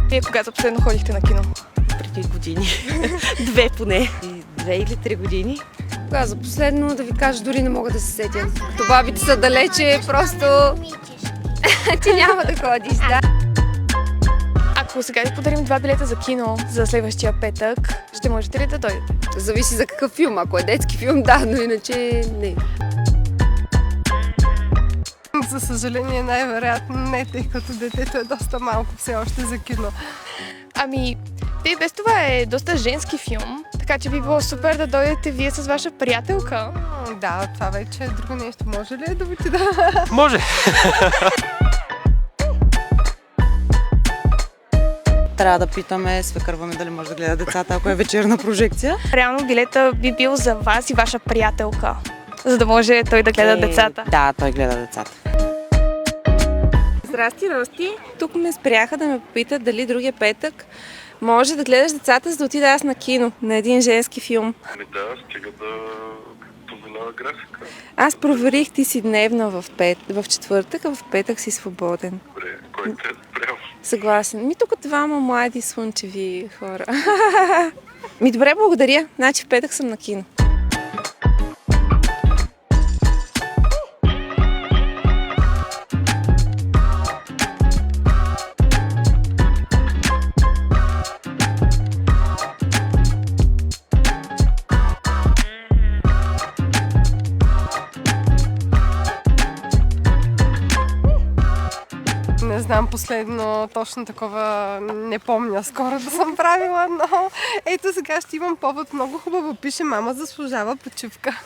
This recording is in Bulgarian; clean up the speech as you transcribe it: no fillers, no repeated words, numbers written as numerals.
Вие кога за последно ходихте на кино? Преди години. 2 поне. 2 или 3 години. Кога за последно да ви кажа, дори не мога да се сетя. Като бабите са далече, просто ти няма да ходиш, да. Ако сега ви подарим 2 билета за кино за следващия петък, ще можете ли да дойдете? Зависи за какъв филм. Ако е детски филм, да, но иначе не. За съжаление, най-вероятно не, тъй като детето е доста малко все още за кино. Ами, те без това е доста женски филм, така че би било супер да дойдете вие с ваша приятелка. Да, това вече е друго нещо. Може ли да отида? Може. Трябва да питаме свекърва ми дали може да гледа децата, ако е вечерна прожекция. Реално билета би бил за вас и ваша приятелка, за да може той да гледа децата. Да, той гледа децата. Здрасти, Рости. Тук ме спряха да ме попитат дали другия петък може да гледаш децата, за да отида аз на кино, на един женски филм. Да, стига да позволява графика. Аз проверих, ти си дневна в четвъртък, а в петък си свободен. Добре, кой те е спрял? Съгласен. Тук двама млади слънчеви хора. Добре, благодаря. Значи в петък съм на кино. Не знам последно точно такова, не помня скоро да съм правила, но ето сега ще имам повод. Много хубаво пише: мама заслужава почивка.